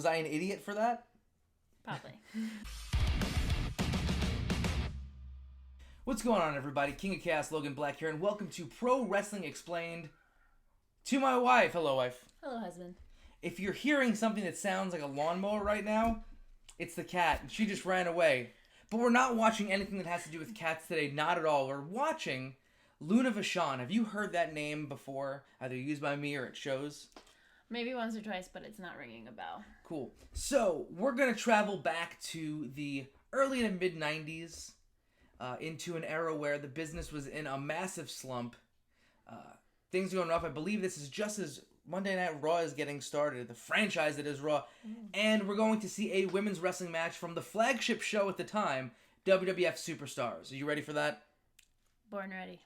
Was I an idiot for that? Probably. What's going on, everybody? King of Chaos, Logan Black here, and welcome to Pro Wrestling Explained. To my wife. Hello, wife. Hello, husband. If you're hearing something that sounds like a lawnmower right now, it's the cat, and she just ran away. But we're not watching anything that has to do with cats today, not at all. We're watching Luna Vachon. Have you heard that name before, either used by me or at shows? Maybe once or twice, but it's not ringing a bell. Cool. So, we're going to travel back to the early to mid-90s, into an era where the business was in a massive slump. Things are going rough. I believe this is just as Monday Night Raw is getting started, the franchise that is Raw. And we're going to see a women's wrestling match from the flagship show at the time, WWF Superstars. Are you ready for that? Born ready.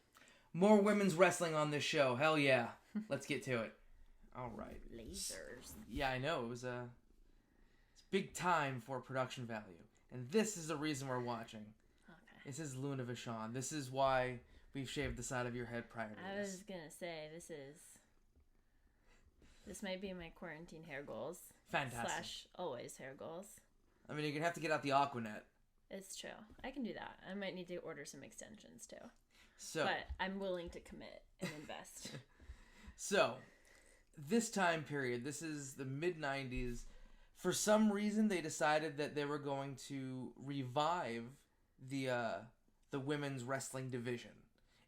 More women's wrestling on this show. Hell yeah. Let's get to it. All right. Lasers. Yeah, I know. It's big time for production value. And this is the reason we're watching. Okay. This is Luna Vachon. This is why we've shaved the side of your head prior to I this. was gonna say, this might be my quarantine hair goals. Fantastic. / always hair goals. I mean, you're going to have to get out the Aquanet. It's true. I can do that. I might need to order some extensions too. So, but I'm willing to commit and invest. So, this time period, this is the mid-90s. For some reason, they decided that they were going to revive the women's wrestling division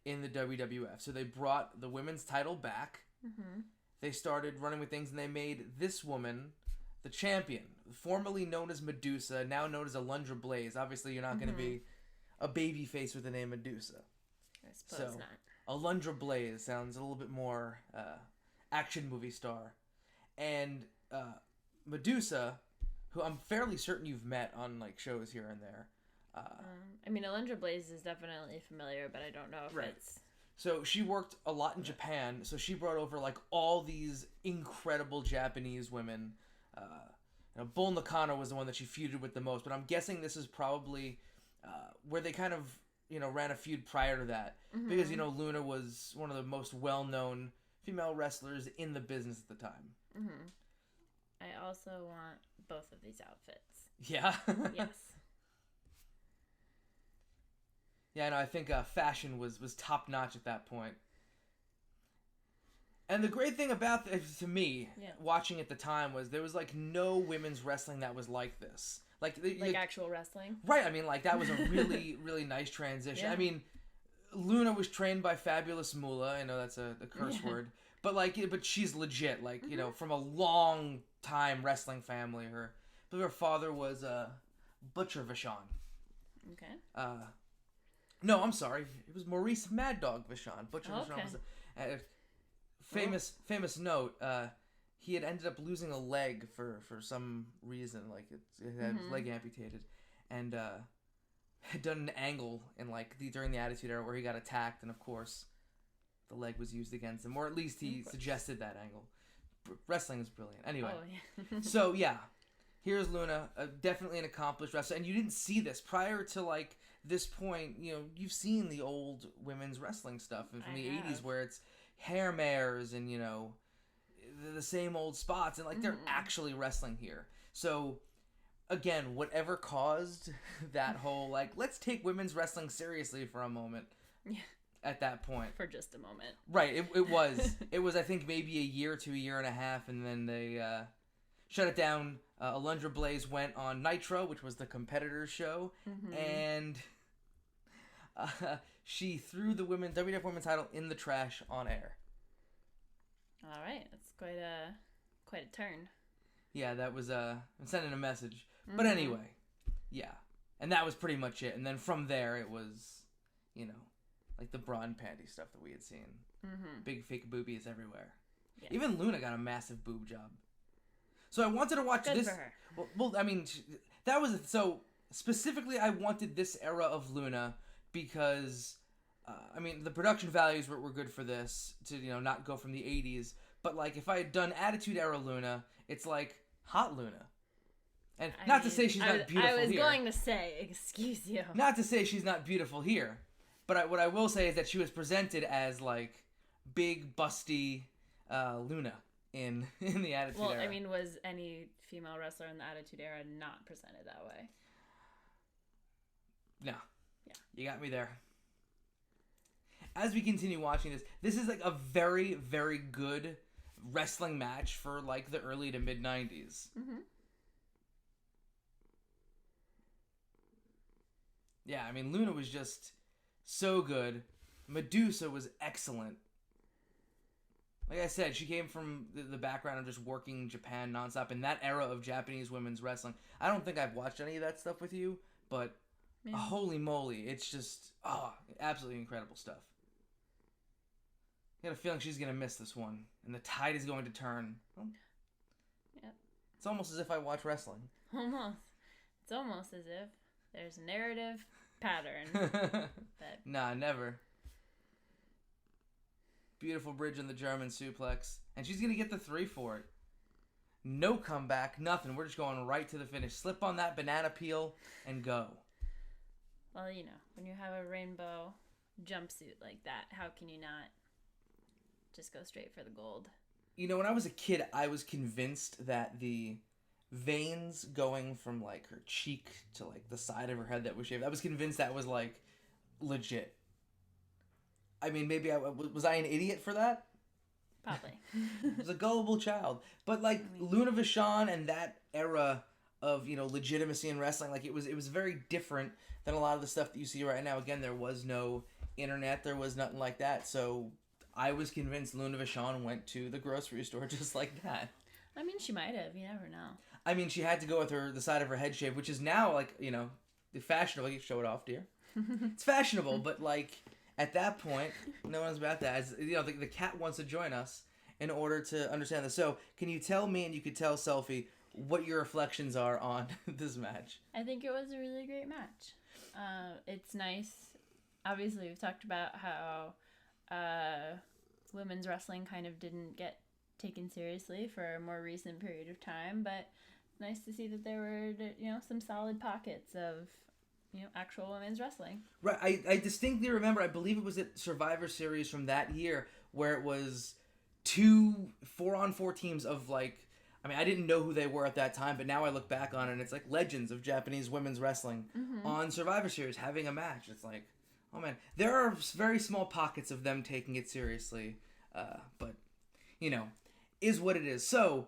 in the WWF. So they brought the women's title back. Mm-hmm. They started running with things, and they made this woman the champion, formerly known as Medusa, now known as Alundra Blayze. Obviously, you're not going to be a baby face with the name Medusa. I suppose not. Alundra Blayze sounds a little bit more action movie star. And Medusa, who I'm fairly certain you've met on like shows here and there. I mean, Alundra Blayze is definitely familiar, but I don't know if it's... So she worked a lot in Japan, so she brought over like all these incredible Japanese women. Bull Nakano was the one that she feuded with the most, but I'm guessing this is probably where they kind of, ran a feud prior to that. Mm-hmm. Because, Luna was one of the most well-known female wrestlers in the business at the time. Mm-hmm. I also want both of these outfits. Yeah? Yes. Yeah, no, I think fashion was top-notch at that point. And the great thing about this, to me, watching at the time, was there was, like, no women's wrestling that was like this. Like actual wrestling? Right, I mean, like, that was a really, really nice transition. Yeah. I mean, Luna was trained by Fabulous Moolah. I know that's a curse word. But, but she's legit, like, from a long-time wrestling family. I believe her father was Butcher Vachon. Okay. No, I'm sorry. It was Maurice Mad Dog Vachon. Butcher Vachon was a famous note. He had ended up losing a leg for some reason. Like it had his leg amputated, and had done an angle in during the Attitude Era where he got attacked, and of course, the leg was used against him, or at least he suggested that angle. Wrestling is brilliant. Anyway, so yeah. Here's Luna, definitely an accomplished wrestler, and you didn't see this prior to this point. You've seen the old women's wrestling stuff from the 80s where it's hair mares and the same old spots, and they're actually wrestling here. So again, whatever caused that whole let's take women's wrestling seriously for a moment. Yeah. At that point, for just a moment. Right. It was I think maybe a year to a year and a half, and then they shut it down. Alundra Blayze went on Nitro, which was the competitor's show, and she threw the WWF Women's title in the trash on air. All right, that's quite a turn. Yeah, that was I'm sending a message, but anyway, yeah, and that was pretty much it. And then from there, it was, the bra and panty stuff that we had seen, big fake boobies everywhere. Yeah. Even Luna got a massive boob job. So I wanted to watch Good this. For her. Well, I mean, that was so specifically. I wanted this era of Luna because, the production values were good for this to not go from the 80s. But if I had done Attitude Era Luna, it's hot Luna, and to say she's not beautiful here. I was going to say, excuse you. Not to say she's not beautiful here, but what I will say is that she was presented as big busty Luna in the Attitude Era. Well, I mean, was any female wrestler in the Attitude Era not presented that way? No. Yeah. You got me there. As we continue watching this is like a very, very good wrestling match for like the early to mid 90s. Mm-hmm. Yeah, I mean, Luna was just so good. Medusa was excellent. Like I said, she came from the background of just working Japan nonstop in that era of Japanese women's wrestling. I don't think I've watched any of that stuff with you, but holy moly, it's just, absolutely incredible stuff. I got a feeling she's going to miss this one, and the tide is going to turn. Well, yep. It's almost as if I watch wrestling. Almost. It's almost as if there's a narrative pattern. Nah, never. Beautiful bridge in the German suplex. And she's going to get the 3 for it. No comeback, nothing. We're just going right to the finish. Slip on that banana peel and go. Well, you know, when you have a rainbow jumpsuit like that, how can you not just go straight for the gold? You know, when I was a kid, I was convinced that the veins going from, like, her cheek to, like, the side of her head that was shaved, I was convinced that was, like, legit. I mean, maybe was I an idiot for that? Probably. I was a gullible child. But, like, Luna Vachon and that era of, you know, legitimacy in wrestling, like, it was very different than a lot of the stuff that you see right now. Again, there was no internet. There was nothing like that. So I was convinced Luna Vachon went to the grocery store just like that. I mean, she might have. You never know. I mean, she had to go with the side of her head shave, which is now, like, you know, fashionable. You show it off, dear. It's fashionable, but, like, at that point, no one's about that. As, you know, the cat wants to join us in order to understand this. So, can you tell me, and you could tell Selfie, what your reflections are on this match? I think it was a really great match. It's nice. Obviously, we've talked about how women's wrestling kind of didn't get taken seriously for a more recent period of time, but nice to see that there were, you know, some solid pockets of, you know, actual women's wrestling. Right. I distinctly remember, I believe it was at Survivor Series from that year, where it was 2 4-on-4 teams of, like, I mean, I didn't know who they were at that time, but now I look back on it and it's like legends of Japanese women's wrestling on Survivor Series having a match. It's like, oh man, there are very small pockets of them taking it seriously, but, you know, is what it is. So,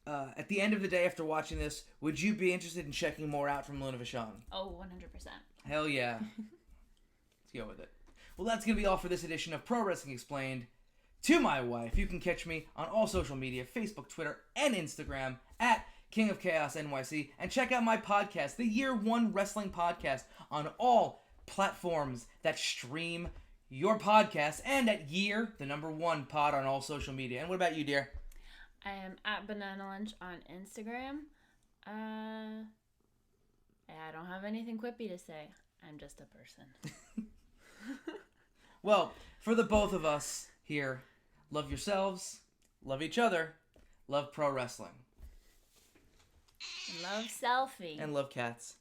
at the end of the day, after watching this, would you be interested in checking more out from Luna Vachon? Oh, 100%. Hell yeah. Let's go with it. Well, that's going to be all for this edition of Pro Wrestling Explained. To my wife, you can catch me on all social media, Facebook, Twitter, and Instagram, at King of Chaos NYC, and check out my podcast, the Year One Wrestling Podcast, on all platforms that stream your podcast, and at Year, the #1 pod on all social media. And what about you, dear? I am at Banana Lunch on Instagram. I don't have anything quippy to say. I'm just a person. Well, for the both of us here, love yourselves, love each other, love pro wrestling. Love Selfie. And love cats.